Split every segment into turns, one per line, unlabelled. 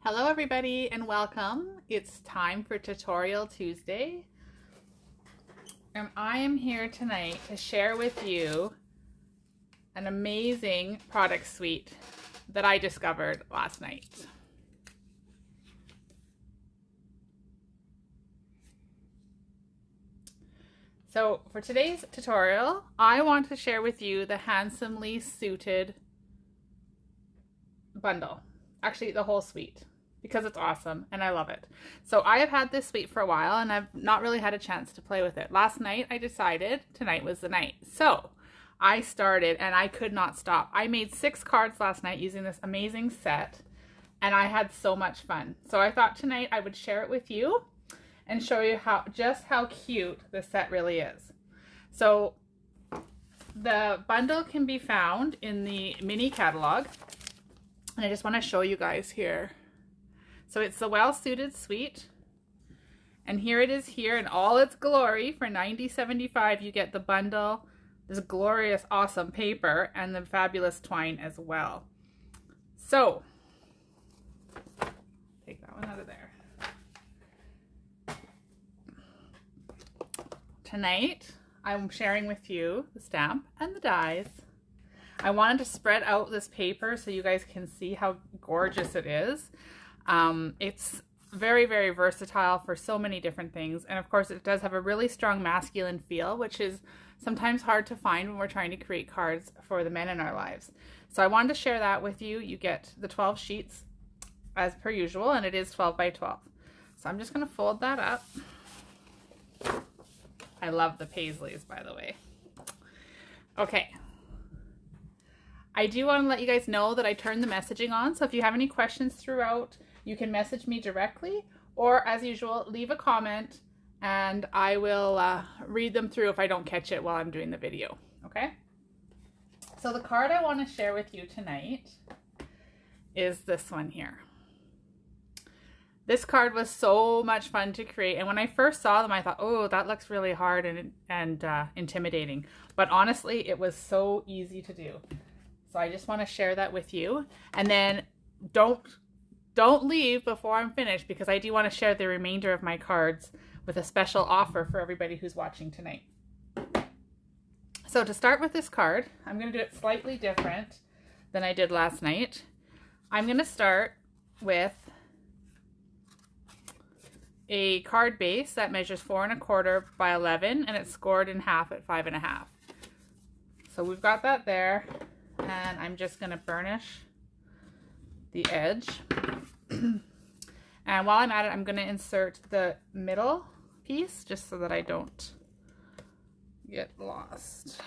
Hello everybody and welcome. It's time for Tutorial Tuesday. And I am here tonight to share with you an amazing product suite that I discovered last night. So for today's tutorial, I want to share with you the Handsomely Suited bundle. Actually, the whole suite, because it's awesome and I love it. So I have had this suite for a while and I've not really had a chance to play with it. Last night I decided tonight was the night. So I started and I could not stop. I made 6 cards last night using this amazing set and I had so much fun. So I thought tonight I would share it with you and show you just how cute this set really is. So the bundle can be found in the mini catalog. And I just want to show you guys here. So it's the Well Suited Suite. And here it is here in all its glory. For $90.75 you get the bundle, this glorious, awesome paper, and the fabulous twine as well. So, take that one out of there. Tonight, I'm sharing with you the stamp and the dies. I wanted to spread out this paper so you guys can see how gorgeous it is. It's very, very versatile for so many different things. And of course, it does have a really strong masculine feel, which is sometimes hard to find when we're trying to create cards for the men in our lives. So I wanted to share that with you. You get the 12 sheets as per usual, and it is 12 by 12. So I'm just going to fold that up. I love the paisleys, by the way. Okay. I do want to let you guys know that I turned the messaging on, so if you have any questions throughout, you can message me directly, or as usual, leave a comment and I will read them through if I don't catch it while I'm doing the video, okay? So the card I want to share with you tonight is this one here. This card was so much fun to create, and when I first saw them I thought, oh, that looks really hard and intimidating, but honestly it was so easy to do. So I just want to share that with you, and then don't leave before I'm finished, because I do want to share the remainder of my cards with a special offer for everybody who's watching tonight. So to start with this card, I'm going to do it slightly different than I did last night. I'm going to start with a card base that measures 4 1/4 by 11, and it's scored in half at 5 1/2. So we've got that there. And I'm just going to burnish the edge. And while I'm at it, I'm going to insert the middle piece just so that I don't get lost.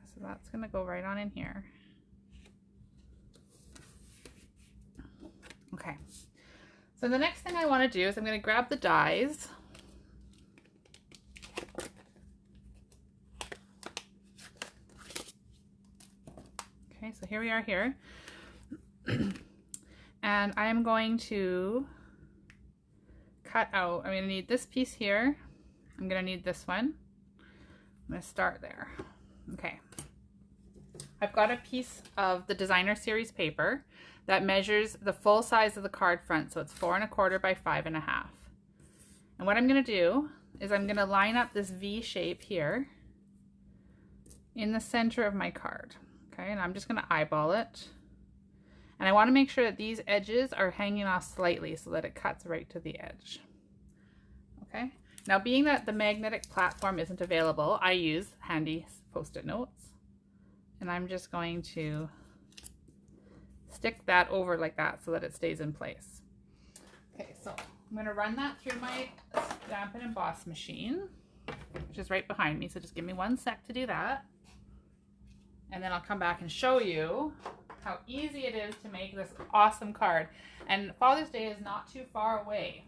So that's going to go right on in here. Okay. So the next thing I want to do is I'm going to grab the dies. Okay, so here we are here. And I am going to cut out, I'm going to need this piece here. I'm going to need this one. I'm going to start there. Okay. I've got a piece of the Designer Series paper that measures the full size of the card front. So it's 4 1/4 by 5 1/2. And what I'm going to do is I'm going to line up this V shape here in the center of my card. Okay, and I'm just going to eyeball it. And I want to make sure that these edges are hanging off slightly so that it cuts right to the edge. Okay, now being that the magnetic platform isn't available, I use handy Post-it notes. And I'm just going to stick that over like that so that it stays in place. Okay, so I'm going to run that through my Stamp and Emboss machine, which is right behind me. So just give me 1 sec to do that. And then I'll come back and show you how easy it is to make this awesome card. And Father's Day is not too far away.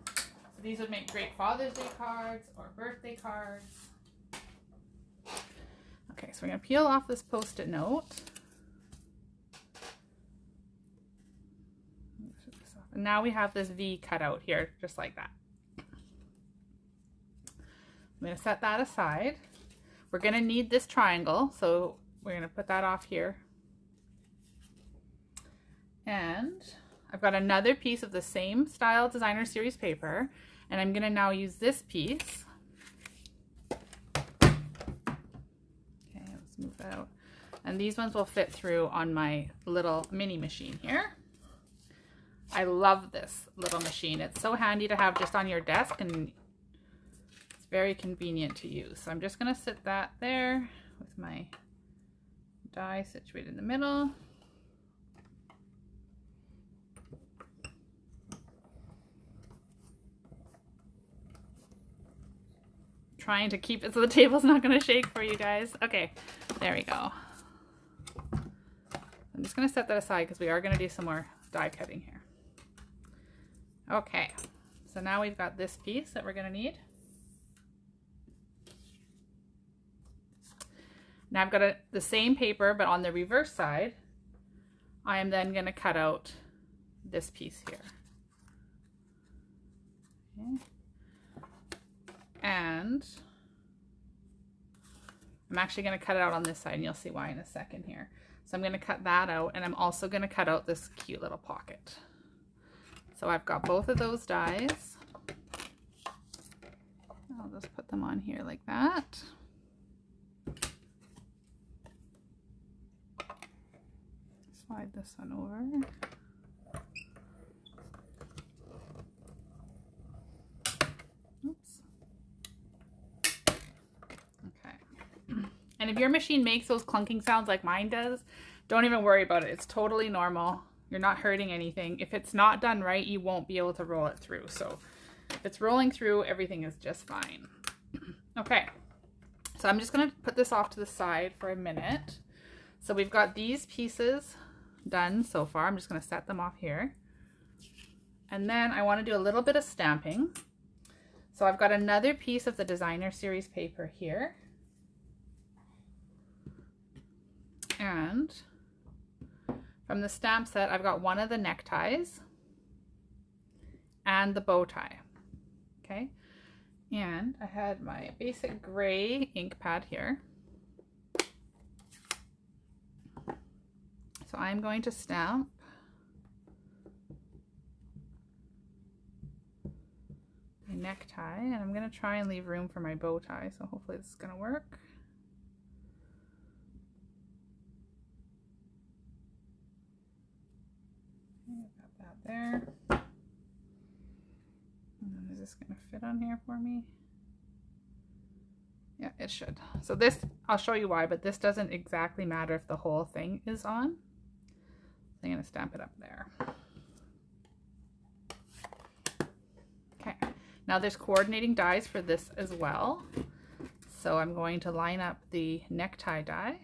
So these would make great Father's Day cards or birthday cards. Okay, so we're going to peel off this Post-it note. And now we have this V cut out here, just like that. I'm going to set that aside. We're going to need this triangle, so we're going to put that off here. And I've got another piece of the same style designer series paper, and I'm gonna now use this piece. Okay, let's move that out. And these ones will fit through on my little mini machine here. I love this little machine. It's so handy to have just on your desk, and it's very convenient to use. So I'm just gonna sit that there with my die situated in the middle. Trying to keep it so the table's not gonna shake for you guys. Okay, there we go. I'm just gonna set that aside because we are gonna do some more die cutting here. Okay, so now we've got this piece that we're gonna need. Now I've got the same paper, but on the reverse side, I am then gonna cut out this piece here. Okay. And I'm actually going to cut it out on this side, and you'll see why in a second here. So I'm going to cut that out, and I'm also going to cut out this cute little pocket. So I've got both of those dies. I'll just put them on here like that. Slide this one over. And if your machine makes those clunking sounds like mine does, don't even worry about it. It's totally normal. You're not hurting anything. If it's not done right, you won't be able to roll it through. So if it's rolling through, everything is just fine. Okay, so I'm just gonna put this off to the side for a minute. So we've got these pieces done so far. I'm just gonna set them off here. And then I wanna do a little bit of stamping. So I've got another piece of the designer series paper here. And from the stamp set, I've got one of the neckties and the bow tie. Okay, and I had my basic gray ink pad here. So I'm going to stamp my necktie, and I'm going to try and leave room for my bow tie, so hopefully this is going to work. There. And then is this going to fit on here for me? Yeah, it should. So this, I'll show you why, but this doesn't exactly matter if the whole thing is on. So I'm going to stamp it up there. Okay, now there's coordinating dies for this as well. So I'm going to line up the necktie die.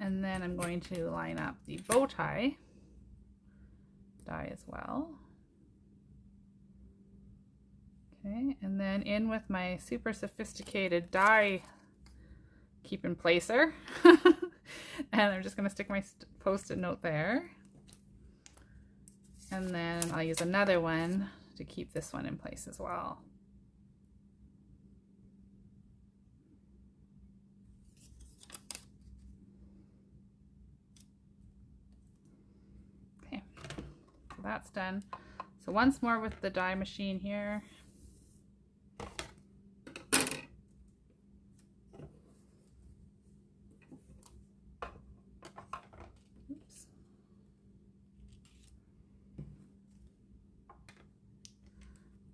And then I'm going to line up the bow tie die as well. Okay, and then in with my super sophisticated die keep in placer. And I'm just going to stick my post-it note there. And then I'll use another one to keep this one in place as well. That's done. So once more with the die machine here. Oops.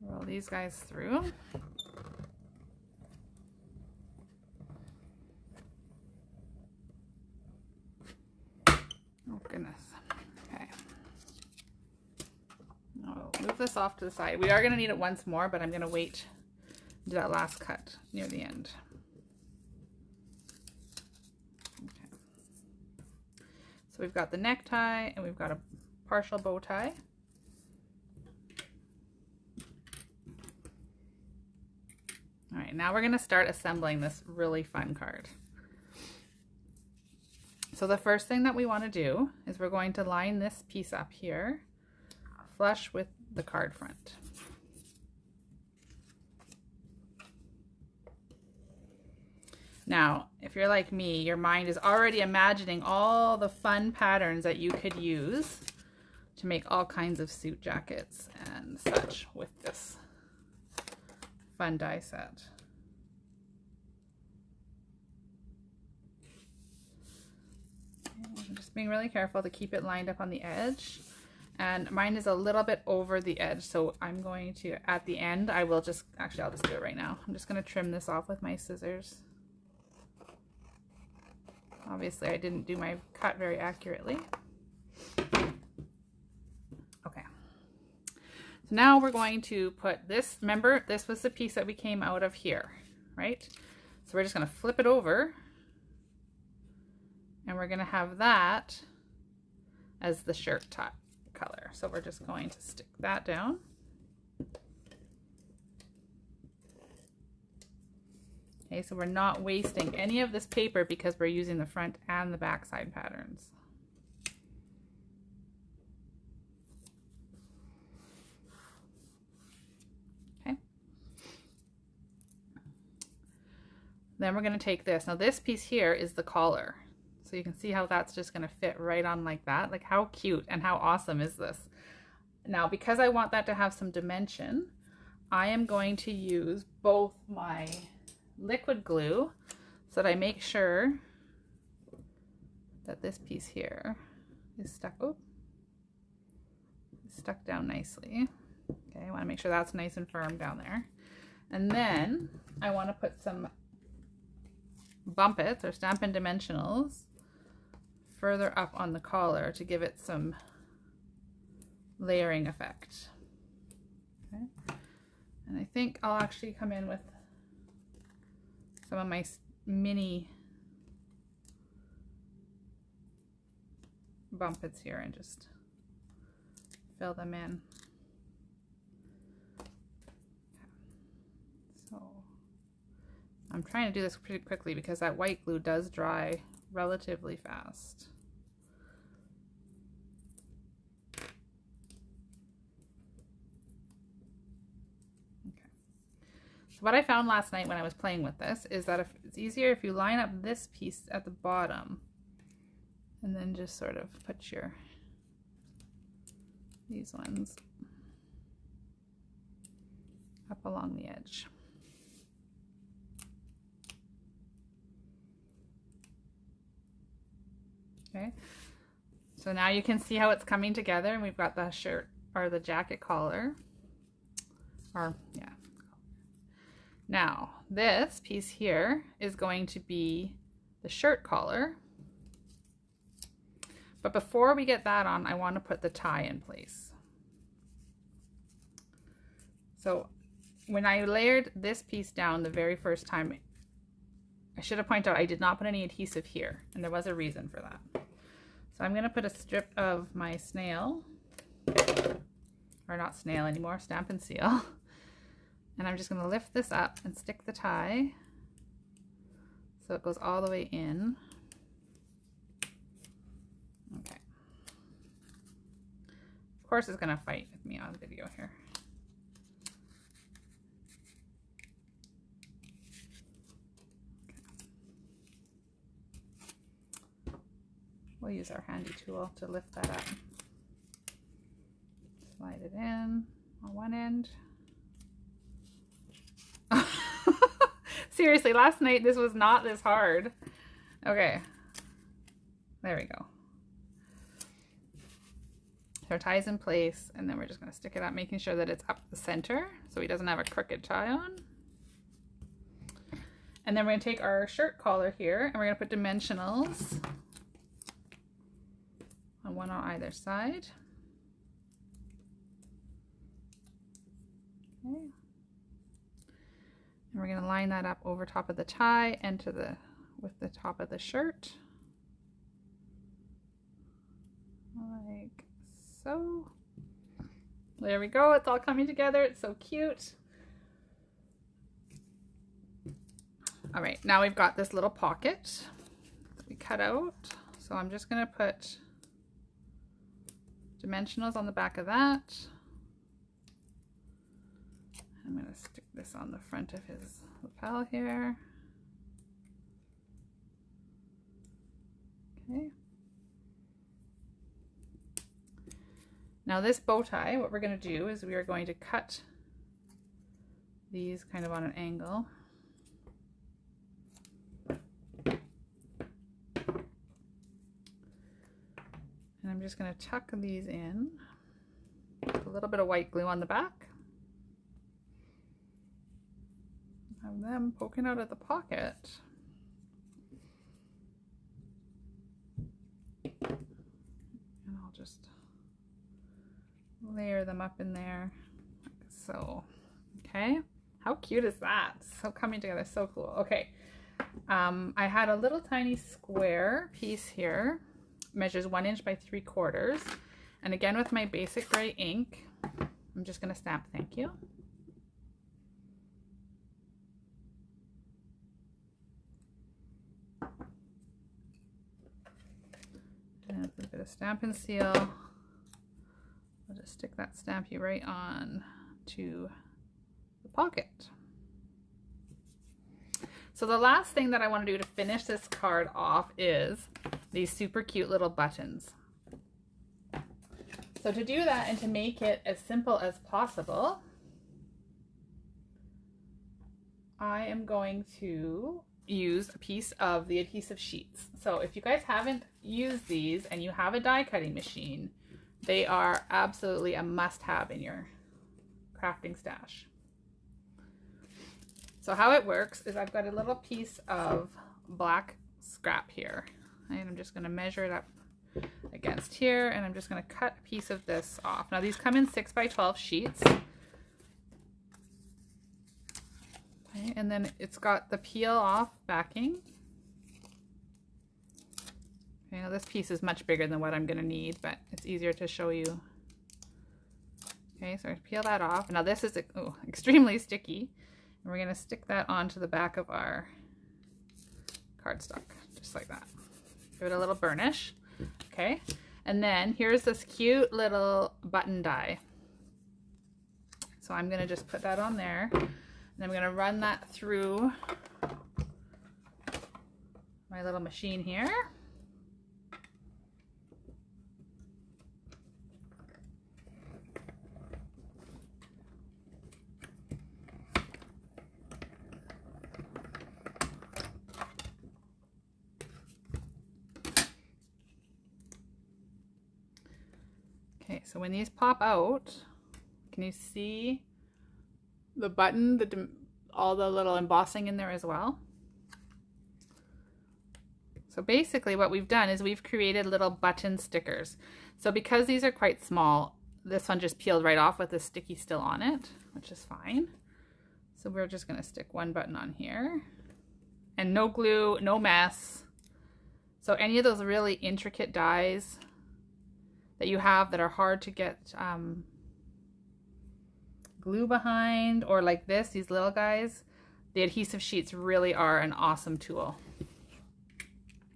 Roll these guys through. Oh goodness. Move this off to the side. We are going to need it once more, but I'm going to wait to do that last cut near the end. Okay. So we've got the necktie and we've got a partial bow tie. All right, now we're going to start assembling this really fun card. So the first thing that we want to do is we're going to line this piece up here flush with the card front. Now, if you're like me, your mind is already imagining all the fun patterns that you could use to make all kinds of suit jackets and such with this fun die set. I'm just being really careful to keep it lined up on the edge. And mine is a little bit over the edge, so I'm going to, at the end, I will just, actually I'll just do it right now. I'm just going to trim this off with my scissors. Obviously I didn't do my cut very accurately. Okay. So now we're going to put this, remember this was the piece that we came out of here, right? So we're just going to flip it over. And we're going to have that as the shirt top color. So we're just going to stick that down. Okay, so we're not wasting any of this paper because we're using the front and the back side patterns. Okay. Then we're going to take this. Now this piece here is the collar. So you can see how that's just going to fit right on like that. Like how cute and how awesome is this? Now, because I want that to have some dimension, I am going to use both my liquid glue so that I make sure that this piece here is stuck, stuck down nicely. Okay, I want to make sure that's nice and firm down there. And then I want to put some bumpets or Stampin' Dimensionals further up on the collar to give it some layering effect. Okay. And I think I'll actually come in with some of my mini bumpets here and just fill them in. So I'm trying to do this pretty quickly because that white glue does dry relatively fast. Okay. So what I found last night when I was playing with this is that if it's easier if you line up this piece at the bottom and then just sort of put these ones up along the edge. Okay, so now you can see how it's coming together, and we've got the shirt or the jacket collar, or yeah. Now this piece here is going to be the shirt collar, but before we get that on, I want to put the tie in place. So when I layered this piece down the very first time, I should have pointed out I did not put any adhesive here, and there was a reason for that. So I'm going to put a strip of my snail, or not snail anymore, Stampin' Seal, and I'm just going to lift this up and stick the tie so it goes all the way in. Okay. Of course it's going to fight with me on video here. We'll use our handy tool to lift that up. Slide it in on one end. Seriously, last night this was not this hard. Okay, there we go. So our tie's in place, and then we're just going to stick it up, making sure that it's up the center so he doesn't have a crooked tie on. And then we're going to take our shirt collar here, and we're going to put dimensionals on one on either side. Okay. And we're going to line that up over top of the tie and with the top of the shirt. Like so. There we go. It's all coming together. It's so cute. All right, now we've got this little pocket that we cut out. So I'm just going to put dimensionals on the back of that. I'm going to stick this on the front of his lapel here. Okay. Now this bow tie, what we're going to do is we are going to cut these kind of on an angle. And I'm just going to tuck these in. A little bit of white glue on the back. Have them poking out of the pocket. And I'll just layer them up in there like so. Okay, how cute is that? So coming together, so cool. Okay, I had a little tiny square piece here, measures 1 inch by 3/4, and again with my basic gray ink, I'm just going to stamp thank you. And a bit of Stampin' Seal. I'll just stick that Stampy right on to the pocket. So the last thing that I want to do to finish this card off is these super cute little buttons. So to do that and to make it as simple as possible, I am going to use a piece of the adhesive sheets. So if you guys haven't used these and you have a die cutting machine, they are absolutely a must-have in your crafting stash. So how it works is I've got a little piece of black scrap here, and I'm just going to measure it up against here, and I'm just going to cut a piece of this off. Now these come in 6 by 12 sheets. Okay, and then it's got the peel off backing. Okay, now this piece is much bigger than what I'm going to need, but it's easier to show you. Okay, so I peel that off. Now this is extremely sticky, and we're going to stick that onto the back of our cardstock, just like that. Give it a little burnish. Okay, and then here's this cute little button die. So I'm going to just put that on there, and I'm going to run that through my little machine here. Okay, so when these pop out, can you see the button, all the little embossing in there as well? So basically what we've done is we've created little button stickers. So because these are quite small, this one just peeled right off with the sticky still on it, which is fine. So we're just going to stick one button on here. And no glue, no mess. So any of those really intricate dies that you have that are hard to get glue behind, or like this, these little guys, the adhesive sheets really are an awesome tool.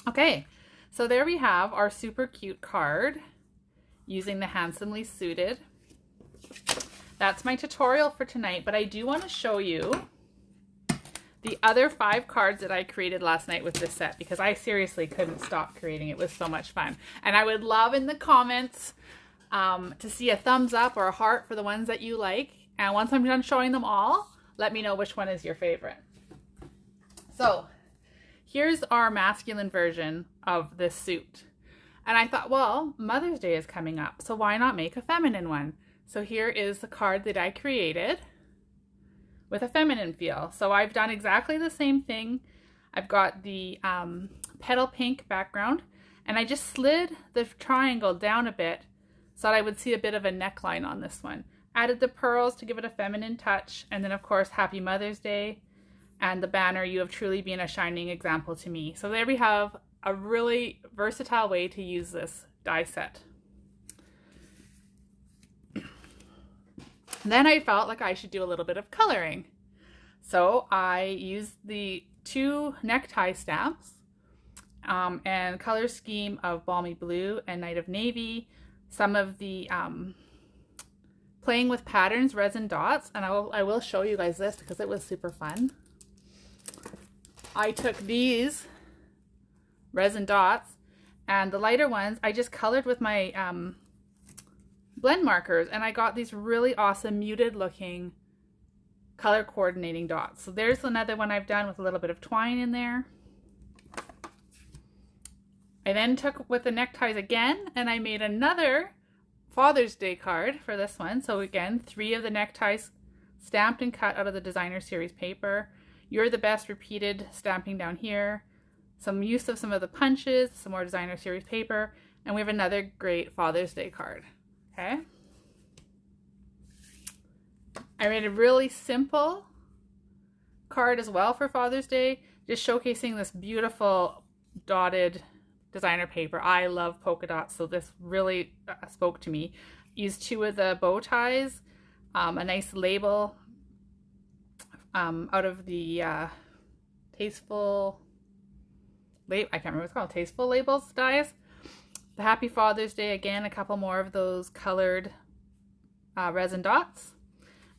Okay, so there we have our super cute card using the Handsomely Suited. That's my tutorial for tonight, but I do want to show you the other 5 cards that I created last night with this set, because I seriously couldn't stop creating. It was so much fun. And I would love in the comments to see a thumbs up or a heart for the ones that you like. And once I'm done showing them all, let me know which one is your favorite. So here's our masculine version of this suit. And I thought, well, Mother's Day is coming up, so why not make a feminine one? So here is the card that I created with a feminine feel. So I've done exactly the same thing. I've got the petal pink background, and I just slid the triangle down a bit so that I would see a bit of a neckline on this one. Added the pearls to give it a feminine touch, and then of course Happy Mother's Day and the banner, "You have truly been a shining example to me." So there we have a really versatile way to use this die set. Then I felt like I should do a little bit of coloring. So I used the 2 necktie stamps and color scheme of Balmy Blue and Night of Navy, some of the Playing with Patterns resin dots, and I will show you guys this because it was super fun. I took these resin dots And the lighter ones, I just colored with my blend markers, and I got these really awesome muted looking color coordinating dots. So there's another one I've done with a little bit of twine in there. I then took with the neckties again, and I made another Father's Day card for this one. So again, 3 of the neckties stamped and cut out of the designer series paper. You're the Best repeated stamping down here. Some use of some of the punches, some more designer series paper, and we have another great Father's Day card. Okay. I made a really simple card as well for Father's Day, just showcasing this beautiful dotted designer paper. I love polka dots, so this really spoke to me. Used 2 of the bow ties, a nice label out of the Tasteful, I can't remember what it's called, Tasteful Labels dies. The Happy Father's Day, again, a couple more of those colored resin dots.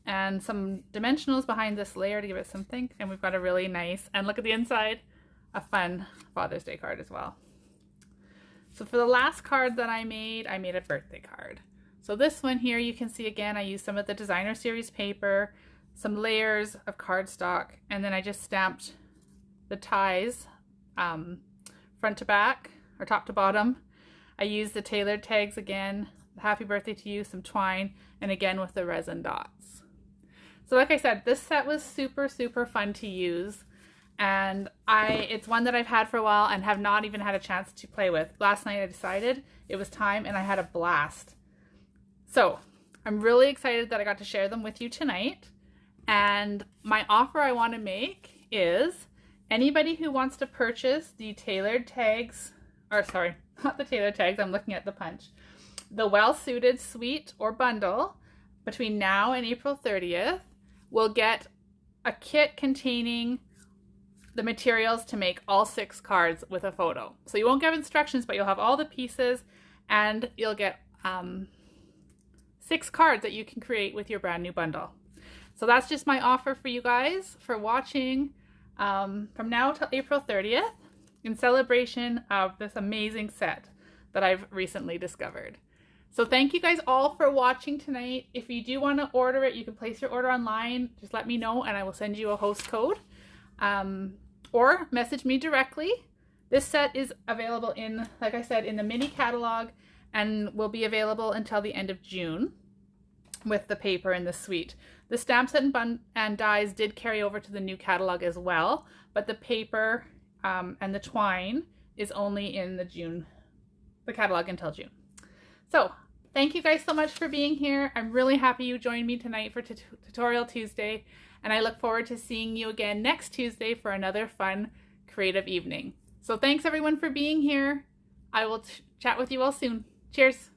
And some dimensionals behind this layer to give it some think. And we've got a really nice, and look at the inside, a fun Father's Day card as well. So for the last card that I made a birthday card. So this one here, you can see again, I used some of the designer series paper, some layers of cardstock, and then I just stamped the ties front to back, or top to bottom. I used the tailored tags again, happy birthday to you, some twine, and again with the resin dots. So like I said, this set was super, super fun to use. And it's one that I've had for a while and have not even had a chance to play with. Last night I decided it was time, and I had a blast. So I'm really excited that I got to share them with you tonight. And my offer I want to make is anybody who wants to purchase the tailored tags, or sorry, not the tailored tags, I'm looking at the punch, the well-suited suite or bundle between now and April 30th will get a kit containing the materials to make all 6 cards with a photo. So you won't get instructions, but you'll have all the pieces, and you'll get 6 cards that you can create with your brand new bundle. So that's just my offer for you guys for watching from now till April 30th in celebration of this amazing set that I've recently discovered. So thank you guys all for watching tonight. If you do want to order it, you can place your order online. Just let me know and I will send you a host code. Or message me directly. This set is available in, like I said, in the mini catalog, and will be available until the end of June with the paper and the suite. The stamp set and dies did carry over to the new catalog as well, but the paper and the twine is only in the catalog until June. So thank you guys so much for being here. I'm really happy you joined me tonight for Tutorial Tuesday. And I look forward to seeing you again next Tuesday for another fun, creative evening. So thanks everyone for being here. I will chat with you all soon. Cheers.